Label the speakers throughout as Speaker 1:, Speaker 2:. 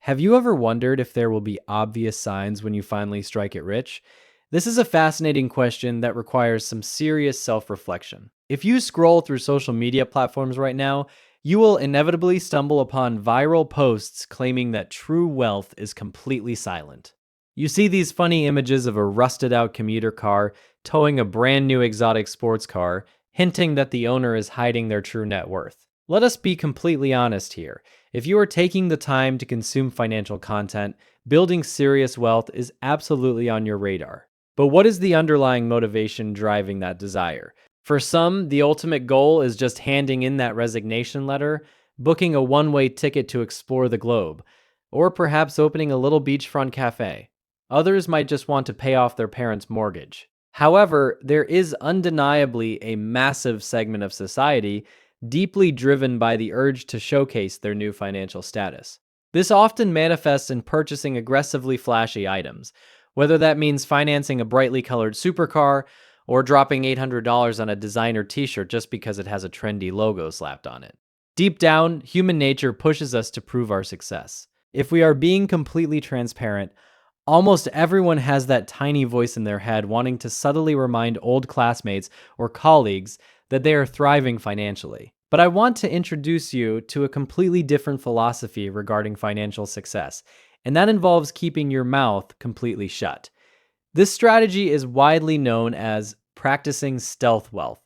Speaker 1: Have you ever wondered if there will be obvious signs when you finally strike it rich? This is a fascinating question that requires some serious self reflection. If you scroll through social media platforms right now, you will inevitably stumble upon viral posts claiming that true wealth is completely silent. You see these funny images of a rusted out commuter car towing a brand new exotic sports car, hinting that the owner is hiding their true net worth. Let us be completely honest here. If you are taking the time to consume financial content, building serious wealth is absolutely on your radar. But what is the underlying motivation driving that desire? For some, the ultimate goal is just handing in that resignation letter, booking a one-way ticket to explore the globe, or perhaps opening a little beachfront cafe. Others might just want to pay off their parents' mortgage. However, there is undeniably a massive segment of society deeply driven by the urge to showcase their new financial status. This often manifests in purchasing aggressively flashy items, whether that means financing a brightly colored supercar or dropping $800 on a designer t-shirt just because it has a trendy logo slapped on it. Deep down, human nature pushes us to prove our success. If we are being completely transparent, almost everyone has that tiny voice in their head wanting to subtly remind old classmates or colleagues that they are thriving financially. But I want to introduce you to a completely different philosophy regarding financial success, and that involves keeping your mouth completely shut. This strategy is widely known as practicing stealth wealth.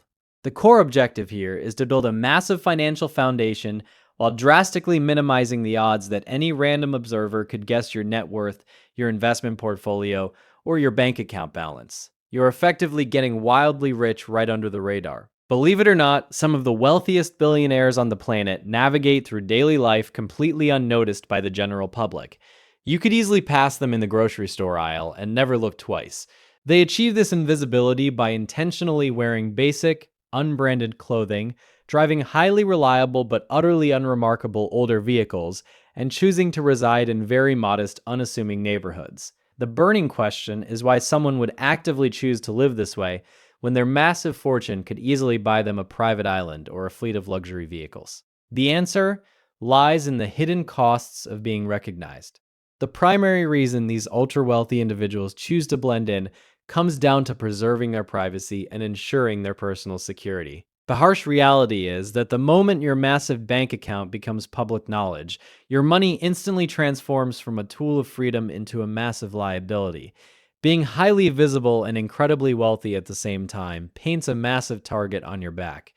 Speaker 1: The core objective here is to build a massive financial foundation while drastically minimizing the odds that any random observer could guess your net worth, your investment portfolio, or your bank account balance. You're effectively getting wildly rich right under the radar. Believe it or not, some of the wealthiest billionaires on the planet navigate through daily life completely unnoticed by the general public. You could easily pass them in the grocery store aisle and never look twice. They achieve this invisibility by intentionally wearing basic, unbranded clothing, driving highly reliable but utterly unremarkable older vehicles, and choosing to reside in very modest, unassuming neighborhoods. The burning question is why someone would actively choose to live this way when their massive fortune could easily buy them a private island or a fleet of luxury vehicles. The answer lies in the hidden costs of being recognized. The primary reason these ultra-wealthy individuals choose to blend in comes down to preserving their privacy and ensuring their personal security. The harsh reality is that the moment your massive bank account becomes public knowledge, your money instantly transforms from a tool of freedom into a massive liability. Being highly visible and incredibly wealthy at the same time paints a massive target on your back.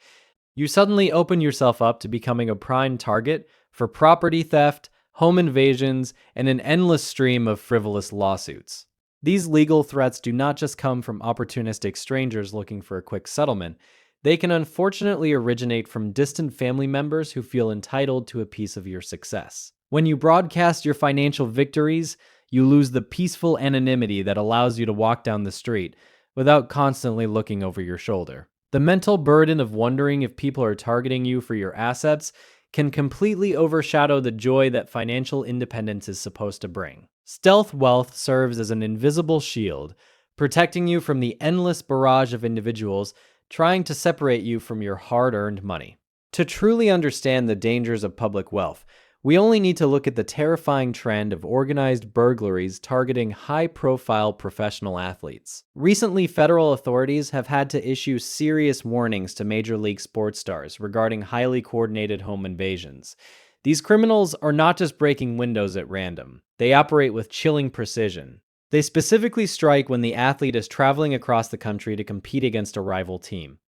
Speaker 1: You suddenly open yourself up to becoming a prime target for property theft, home invasions, and an endless stream of frivolous lawsuits. These legal threats do not just come from opportunistic strangers looking for a quick settlement. They can unfortunately originate from distant family members who feel entitled to a piece of your success. When you broadcast your financial victories, you lose the peaceful anonymity that allows you to walk down the street without constantly looking over your shoulder. The mental burden of wondering if people are targeting you for your assets can completely overshadow the joy that financial independence is supposed to bring. Stealth wealth serves as an invisible shield, protecting you from the endless barrage of individuals trying to separate you from your hard-earned money. To truly understand the dangers of public wealth, we only need to look at the terrifying trend of organized burglaries targeting high-profile professional athletes. Recently, federal authorities have had to issue serious warnings to Major League sports stars regarding highly coordinated home invasions. These criminals are not just breaking windows at random. They operate with chilling precision. They specifically strike when the athlete is traveling across the country to compete against a rival team.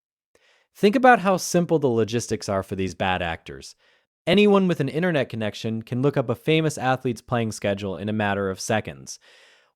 Speaker 1: Think about how simple the logistics are for these bad actors. Anyone with an internet connection can look up a famous athlete's playing schedule in a matter of seconds.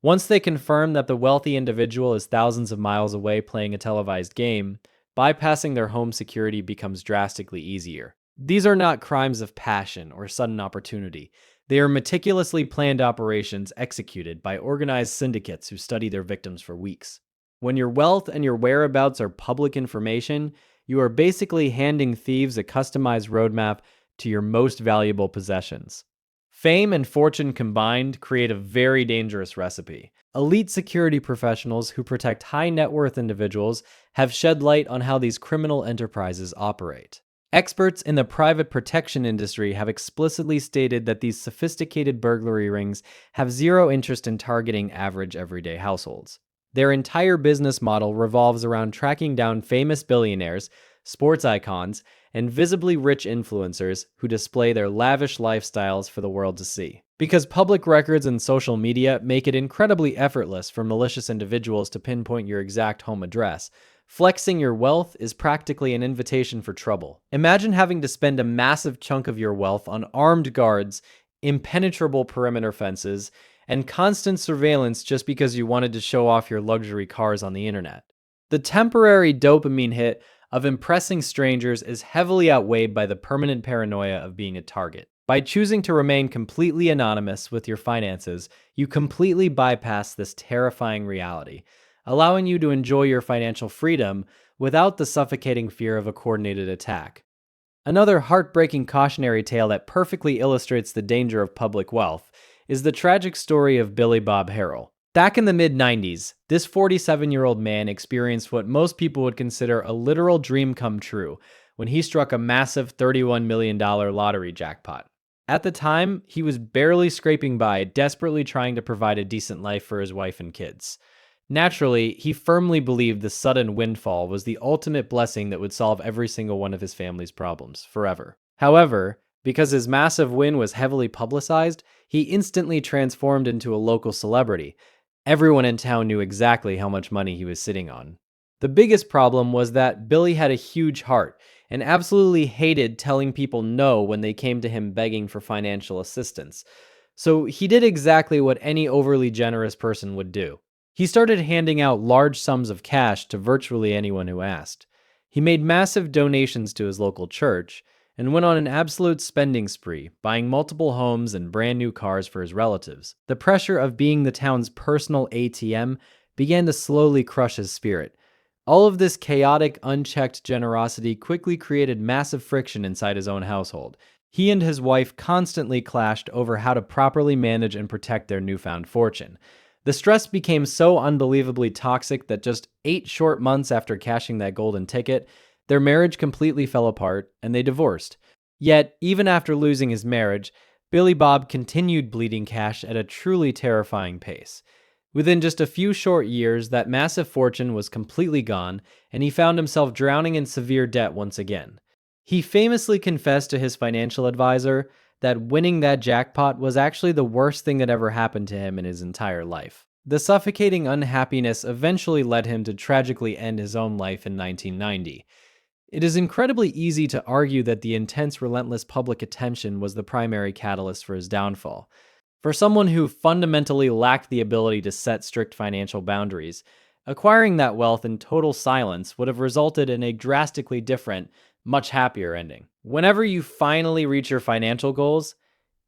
Speaker 1: Once they confirm that the wealthy individual is thousands of miles away playing a televised game, bypassing their home security becomes drastically easier. These are not crimes of passion or sudden opportunity. They are meticulously planned operations executed by organized syndicates who study their victims for weeks. When your wealth and your whereabouts are public information, you are basically handing thieves a customized roadmap to your most valuable possessions. Fame and fortune combined create a very dangerous recipe. Elite security professionals who protect high net worth individuals have shed light on how these criminal enterprises operate. Experts in the private protection industry have explicitly stated that these sophisticated burglary rings have zero interest in targeting average everyday households. Their entire business model revolves around tracking down famous billionaires, sports icons, and visibly rich influencers who display their lavish lifestyles for the world to see. Because public records and social media make it incredibly effortless for malicious individuals to pinpoint your exact home address, flexing your wealth is practically an invitation for trouble. Imagine having to spend a massive chunk of your wealth on armed guards, impenetrable perimeter fences, and constant surveillance just because you wanted to show off your luxury cars on the internet. The temporary dopamine hit of impressing strangers is heavily outweighed by the permanent paranoia of being a target. By choosing to remain completely anonymous with your finances, you completely bypass this terrifying reality, allowing you to enjoy your financial freedom without the suffocating fear of a coordinated attack. Another heartbreaking cautionary tale that perfectly illustrates the danger of public wealth is the tragic story of Billy Bob Harrell. Back in the mid-90s, this 47-year-old man experienced what most people would consider a literal dream come true when he struck a massive $31 million lottery jackpot. At the time, he was barely scraping by, desperately trying to provide a decent life for his wife and kids. Naturally, he firmly believed the sudden windfall was the ultimate blessing that would solve every single one of his family's problems, forever. However, because his massive win was heavily publicized, he instantly transformed into a local celebrity. Everyone in town knew exactly how much money he was sitting on. The biggest problem was that Billy had a huge heart and absolutely hated telling people no when they came to him begging for financial assistance. So he did exactly what any overly generous person would do. He started handing out large sums of cash to virtually anyone who asked. He made massive donations to his local church and went on an absolute spending spree, buying multiple homes and brand new cars for his relatives. The pressure of being the town's personal ATM began to slowly crush his spirit. All of this chaotic, unchecked generosity quickly created massive friction inside his own household. He and his wife constantly clashed over how to properly manage and protect their newfound fortune. The stress became so unbelievably toxic that just 8 short months after cashing that golden ticket, their marriage completely fell apart and they divorced. Yet, even after losing his marriage, Billy Bob continued bleeding cash at a truly terrifying pace. Within just a few short years, that massive fortune was completely gone, and he found himself drowning in severe debt once again. He famously confessed to his financial advisor that winning that jackpot was actually the worst thing that ever happened to him in his entire life. The suffocating unhappiness eventually led him to tragically end his own life in 1990. It is incredibly easy to argue that the intense, relentless public attention was the primary catalyst for his downfall. For someone who fundamentally lacked the ability to set strict financial boundaries, acquiring that wealth in total silence would have resulted in a drastically different, much happier ending. Whenever you finally reach your financial goals,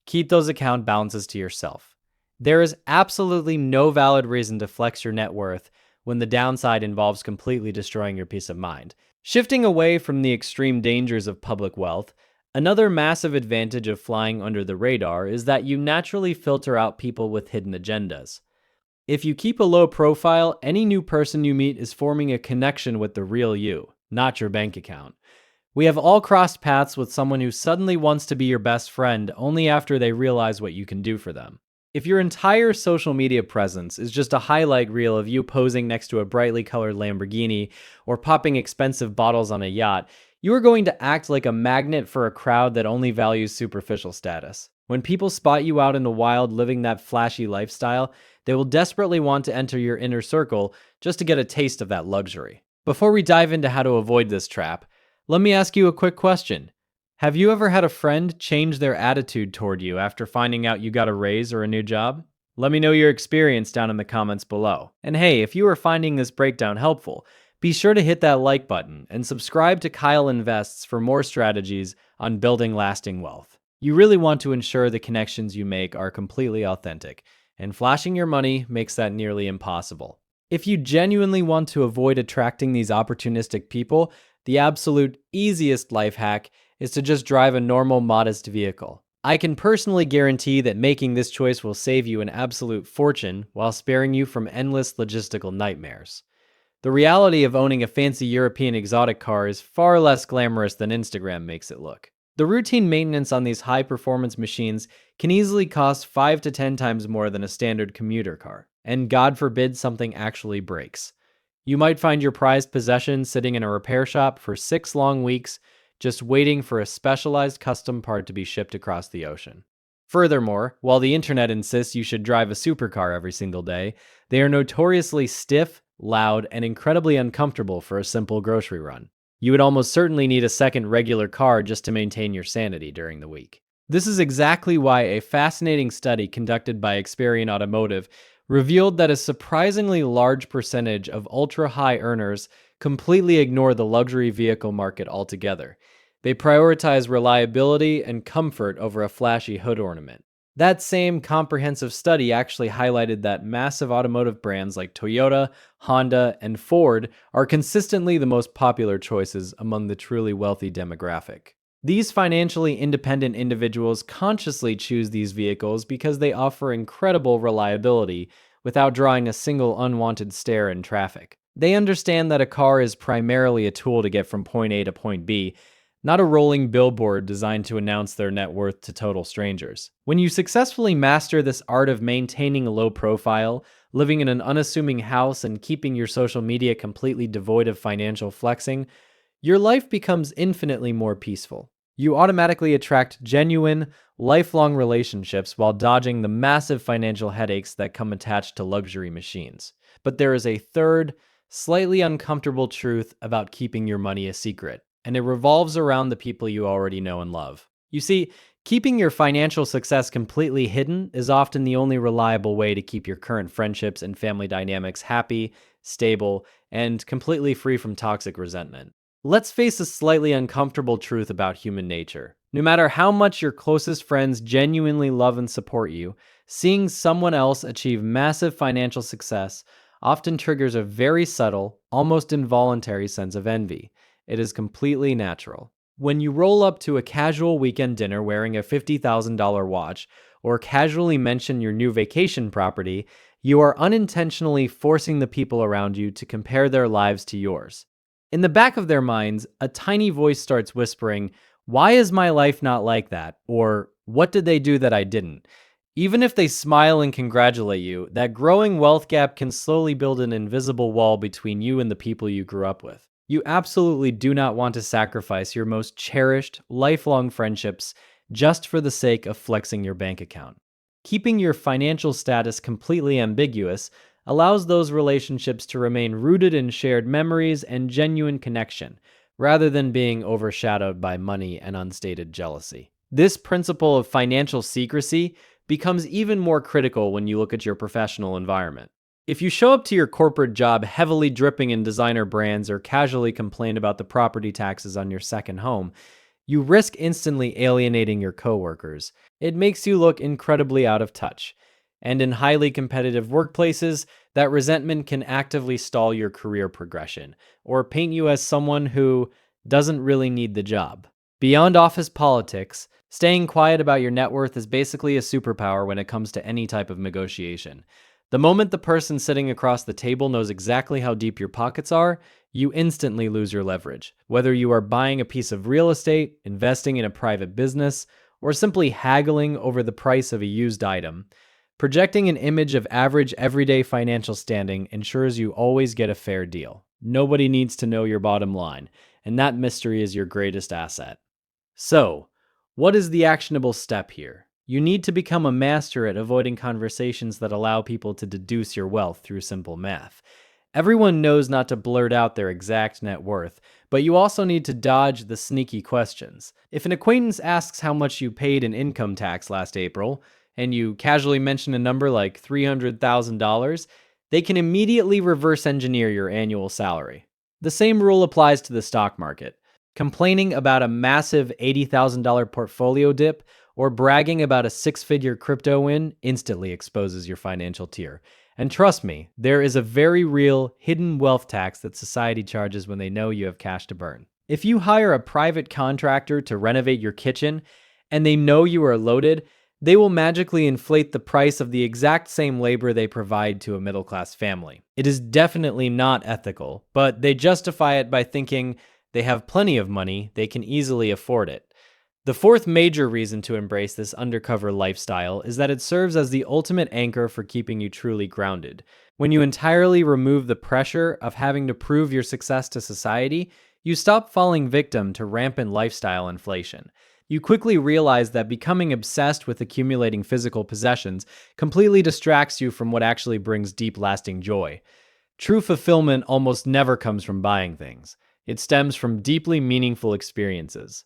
Speaker 1: keep those account balances to yourself. There is absolutely no valid reason to flex your net worth when the downside involves completely destroying your peace of mind. Shifting away from the extreme dangers of public wealth, another massive advantage of flying under the radar is that you naturally filter out people with hidden agendas. If you keep a low profile, any new person you meet is forming a connection with the real you, not your bank account. We have all crossed paths with someone who suddenly wants to be your best friend only after they realize what you can do for them. If your entire social media presence is just a highlight reel of you posing next to a brightly colored Lamborghini or popping expensive bottles on a yacht, you are going to act like a magnet for a crowd that only values superficial status. When people spot you out in the wild living that flashy lifestyle, they will desperately want to enter your inner circle just to get a taste of that luxury. Before we dive into how to avoid this trap, let me ask you a quick question. Have you ever had a friend change their attitude toward you after finding out you got a raise or a new job? Let me know your experience down in the comments below. And hey, if you are finding this breakdown helpful, be sure to hit that like button and subscribe to Kyle Invests for more strategies on building lasting wealth. You really want to ensure the connections you make are completely authentic, and flashing your money makes that nearly impossible. If you genuinely want to avoid attracting these opportunistic people, the absolute easiest life hack is to just drive a normal, modest vehicle. I can personally guarantee that making this choice will save you an absolute fortune while sparing you from endless logistical nightmares. The reality of owning a fancy European exotic car is far less glamorous than Instagram makes it look. The routine maintenance on these high performance machines can easily cost 5 to 10 times more than a standard commuter car, and God forbid something actually breaks. You might find your prized possession sitting in a repair shop for 6 long weeks, just waiting for a specialized custom part to be shipped across the ocean. Furthermore, while the internet insists you should drive a supercar every single day, they are notoriously stiff, loud, and incredibly uncomfortable for a simple grocery run. You would almost certainly need a second regular car just to maintain your sanity during the week. This is exactly why a fascinating study conducted by Experian Automotive revealed that a surprisingly large percentage of ultra-high earners completely ignore the luxury vehicle market altogether. They prioritize reliability and comfort over a flashy hood ornament. That same comprehensive study actually highlighted that massive automotive brands like Toyota, Honda, and Ford are consistently the most popular choices among the truly wealthy demographic. These financially independent individuals consciously choose these vehicles because they offer incredible reliability without drawing a single unwanted stare in traffic. They understand that a car is primarily a tool to get from point A to point B, not a rolling billboard designed to announce their net worth to total strangers. When you successfully master this art of maintaining a low profile, living in an unassuming house, and keeping your social media completely devoid of financial flexing, your life becomes infinitely more peaceful. You automatically attract genuine, lifelong relationships while dodging the massive financial headaches that come attached to luxury machines. But there is a third, slightly uncomfortable truth about keeping your money a secret, and it revolves around the people you already know and love. You see, keeping your financial success completely hidden is often the only reliable way to keep your current friendships and family dynamics happy, stable, and completely free from toxic resentment. Let's face a slightly uncomfortable truth about human nature. No matter how much your closest friends genuinely love and support you, seeing someone else achieve massive financial success often triggers a very subtle, almost involuntary sense of envy. It is completely natural. When you roll up to a casual weekend dinner wearing a $50,000 watch, or casually mention your new vacation property, you are unintentionally forcing the people around you to compare their lives to yours. In the back of their minds, a tiny voice starts whispering, "Why is my life not like that?" Or, "What did they do that I didn't?" Even if they smile and congratulate you, that growing wealth gap can slowly build an invisible wall between you and the people you grew up with. You absolutely do not want to sacrifice your most cherished, lifelong friendships just for the sake of flexing your bank account. Keeping your financial status completely ambiguous allows those relationships to remain rooted in shared memories and genuine connection, rather than being overshadowed by money and unstated jealousy. This principle of financial secrecy becomes even more critical when you look at your professional environment. If you show up to your corporate job heavily dripping in designer brands or casually complain about the property taxes on your second home, you risk instantly alienating your coworkers. It makes you look incredibly out of touch. And in highly competitive workplaces, that resentment can actively stall your career progression or paint you as someone who doesn't really need the job. Beyond office politics, staying quiet about your net worth is basically a superpower when it comes to any type of negotiation. The moment the person sitting across the table knows exactly how deep your pockets are, you instantly lose your leverage. Whether you are buying a piece of real estate, investing in a private business, or simply haggling over the price of a used item, projecting an image of average everyday financial standing ensures you always get a fair deal. Nobody needs to know your bottom line, and that mystery is your greatest asset. So, what is the actionable step here? You need to become a master at avoiding conversations that allow people to deduce your wealth through simple math. Everyone knows not to blurt out their exact net worth, but you also need to dodge the sneaky questions. If an acquaintance asks how much you paid in income tax last April, and you casually mention a number like $300,000, they can immediately reverse engineer your annual salary. The same rule applies to the stock market. Complaining about a massive $80,000 portfolio dip or bragging about a six-figure crypto win instantly exposes your financial tier. And trust me, there is a very real hidden wealth tax that society charges when they know you have cash to burn. If you hire a private contractor to renovate your kitchen and they know you are loaded, They will magically inflate the price of the exact same labor they provide to a middle class family. It is definitely not ethical, but they justify it by thinking they have plenty of money, they can easily afford it. The fourth major reason to embrace this undercover lifestyle is that it serves as the ultimate anchor for keeping you truly grounded. When you entirely remove the pressure of having to prove your success to society, you stop falling victim to rampant lifestyle inflation. You quickly realize that becoming obsessed with accumulating physical possessions completely distracts you from what actually brings deep, lasting joy. True fulfillment almost never comes from buying things. It stems from deeply meaningful experiences.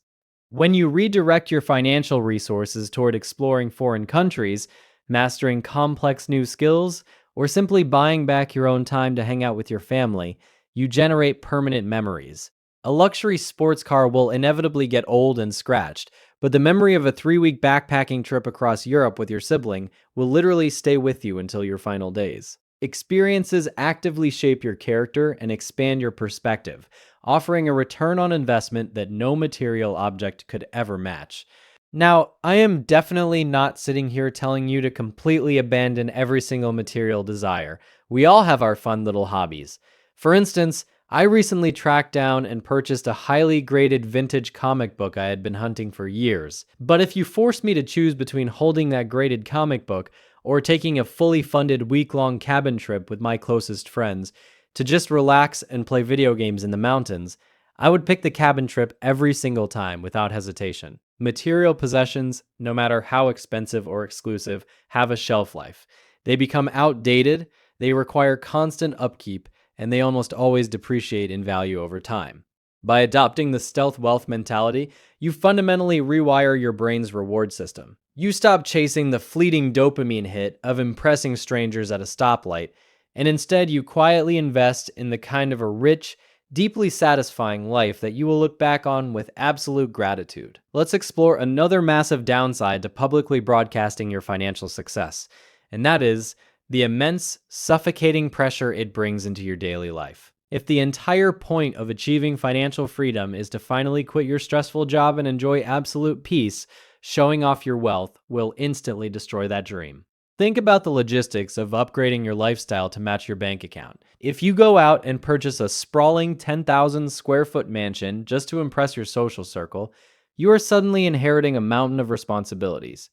Speaker 1: When you redirect your financial resources toward exploring foreign countries, mastering complex new skills, or simply buying back your own time to hang out with your family, you generate permanent memories. A luxury sports car will inevitably get old and scratched, but the memory of a 3-week backpacking trip across Europe with your sibling will literally stay with you until your final days. Experiences actively shape your character and expand your perspective, offering a return on investment that no material object could ever match. Now, I am definitely not sitting here telling you to completely abandon every single material desire. We all have our fun little hobbies. For instance, I recently tracked down and purchased a highly graded vintage comic book I had been hunting for years. But if you force me to choose between holding that graded comic book or taking a fully funded week-long cabin trip with my closest friends to just relax and play video games in the mountains, I would pick the cabin trip every single time without hesitation. Material possessions, no matter how expensive or exclusive, have a shelf life. They become outdated, they require constant upkeep, and they almost always depreciate in value over time. By adopting the stealth wealth mentality, you fundamentally rewire your brain's reward system. You stop chasing the fleeting dopamine hit of impressing strangers at a stoplight, and instead you quietly invest in the kind of a rich, deeply satisfying life that you will look back on with absolute gratitude. Let's explore another massive downside to publicly broadcasting your financial success, and that is the immense, suffocating pressure it brings into your daily life. If the entire point of achieving financial freedom is to finally quit your stressful job and enjoy absolute peace, showing off your wealth will instantly destroy that dream. Think about the logistics of upgrading your lifestyle to match your bank account. If you go out and purchase a sprawling 10,000 square foot mansion just to impress your social circle, you are suddenly inheriting a mountain of responsibilities.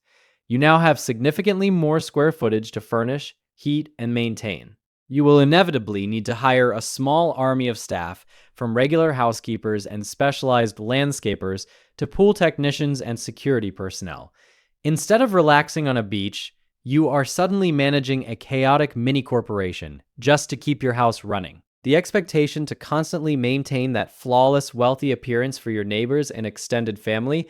Speaker 1: You now have significantly more square footage to furnish, heat, and maintain. You will inevitably need to hire a small army of staff, from regular housekeepers and specialized landscapers to pool technicians and security personnel. Instead of relaxing on a beach, you are suddenly managing a chaotic mini corporation just to keep your house running. The expectation to constantly maintain that flawless, wealthy appearance for your neighbors and extended family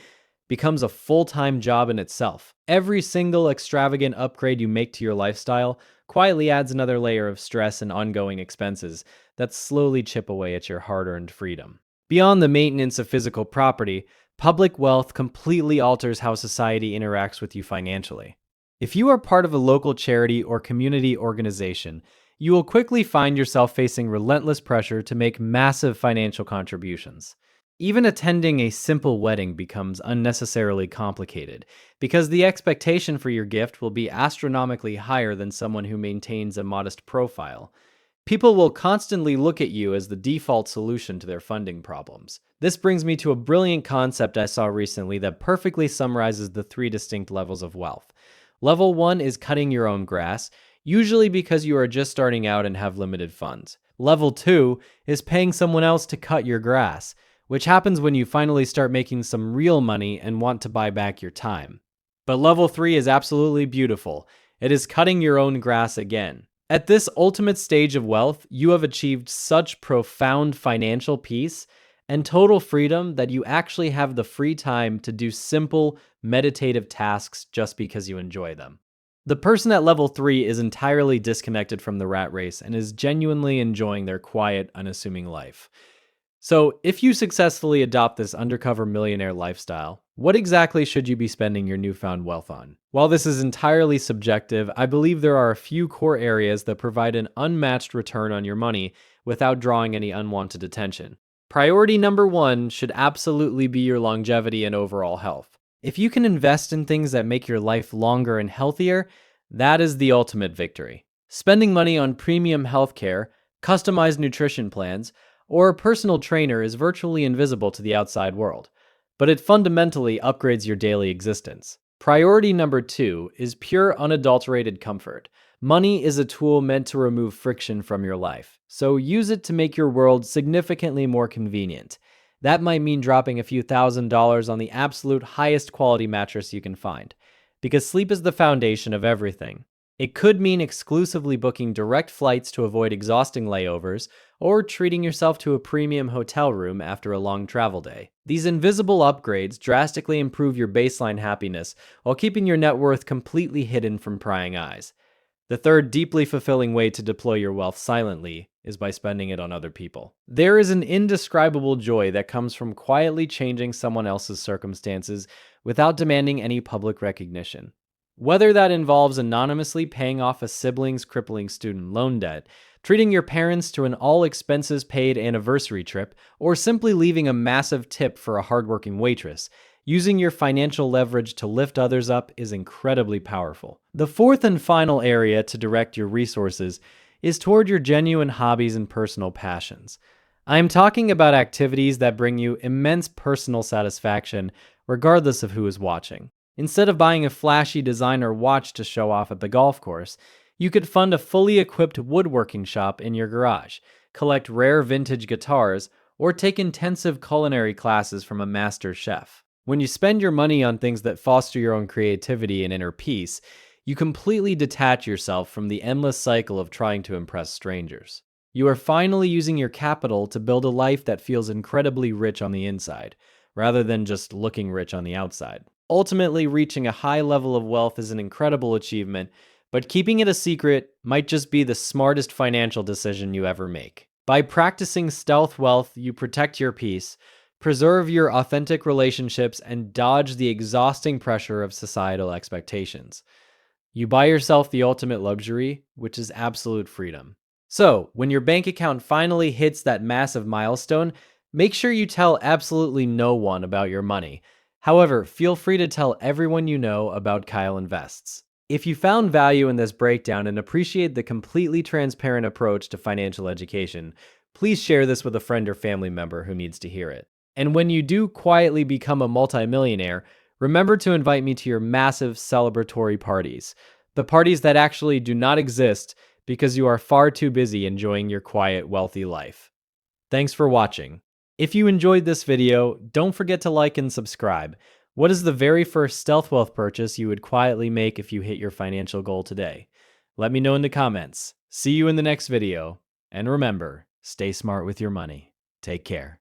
Speaker 1: becomes a full-time job in itself. Every single extravagant upgrade you make to your lifestyle quietly adds another layer of stress and ongoing expenses that slowly chip away at your hard-earned freedom. Beyond the maintenance of physical property, public wealth completely alters how society interacts with you financially. If you are part of a local charity or community organization, you will quickly find yourself facing relentless pressure to make massive financial contributions. Even attending a simple wedding becomes unnecessarily complicated because the expectation for your gift will be astronomically higher than someone who maintains a modest profile. People will constantly look at you as the default solution to their funding problems. This brings me to a brilliant concept I saw recently that perfectly summarizes the 3 distinct levels of wealth. Level 1 is cutting your own grass, usually because you are just starting out and have limited funds. Level 2 is paying someone else to cut your grass, which happens when you finally start making some real money and want to buy back your time. But level 3 is absolutely beautiful. It is cutting your own grass again. At this ultimate stage of wealth, you have achieved such profound financial peace and total freedom that you actually have the free time to do simple, meditative tasks just because you enjoy them. The person at level 3 is entirely disconnected from the rat race and is genuinely enjoying their quiet, unassuming life. So, if you successfully adopt this undercover millionaire lifestyle, what exactly should you be spending your newfound wealth on? While this is entirely subjective, I believe there are a few core areas that provide an unmatched return on your money without drawing any unwanted attention. Priority number 1 should absolutely be your longevity and overall health. If you can invest in things that make your life longer and healthier, that is the ultimate victory. Spending money on premium healthcare, customized nutrition plans, or a personal trainer is virtually invisible to the outside world, but it fundamentally upgrades your daily existence. Priority number 2 is pure unadulterated comfort. Money is a tool meant to remove friction from your life, so use it to make your world significantly more convenient. That might mean dropping a few $1,000s on the absolute highest quality mattress you can find, because sleep is the foundation of everything. It could mean exclusively booking direct flights to avoid exhausting layovers, or treating yourself to a premium hotel room after a long travel day. These invisible upgrades drastically improve your baseline happiness while keeping your net worth completely hidden from prying eyes. The third deeply fulfilling way to deploy your wealth silently is by spending it on other people. There is an indescribable joy that comes from quietly changing someone else's circumstances without demanding any public recognition. Whether that involves anonymously paying off a sibling's crippling student loan debt, treating your parents to an all expenses paid anniversary trip, or simply leaving a massive tip for a hardworking waitress, using your financial leverage to lift others up is incredibly powerful. The fourth and final area to direct your resources is toward your genuine hobbies and personal passions. I am talking about activities that bring you immense personal satisfaction, regardless of who is watching. Instead of buying a flashy designer watch to show off at the golf course, you could fund a fully equipped woodworking shop in your garage, collect rare vintage guitars, or take intensive culinary classes from a master chef. When you spend your money on things that foster your own creativity and inner peace, you completely detach yourself from the endless cycle of trying to impress strangers. You are finally using your capital to build a life that feels incredibly rich on the inside, rather than just looking rich on the outside. Ultimately, reaching a high level of wealth is an incredible achievement, but keeping it a secret might just be the smartest financial decision you ever make. By practicing stealth wealth, you protect your peace, preserve your authentic relationships, and dodge the exhausting pressure of societal expectations. You buy yourself the ultimate luxury, which is absolute freedom. So, when your bank account finally hits that massive milestone, make sure you tell absolutely no one about your money. However, feel free to tell everyone you know about Kyle Invests. If you found value in this breakdown and appreciate the completely transparent approach to financial education, please share this with a friend or family member who needs to hear it. And when you do quietly become a multimillionaire, remember to invite me to your massive celebratory parties. The parties that actually do not exist because you are far too busy enjoying your quiet, wealthy life. Thanks for watching. If you enjoyed this video, don't forget to like and subscribe. What is the very first stealth wealth purchase you would quietly make if you hit your financial goal today? Let me know in the comments. See you in the next video. And remember, stay smart with your money. Take care.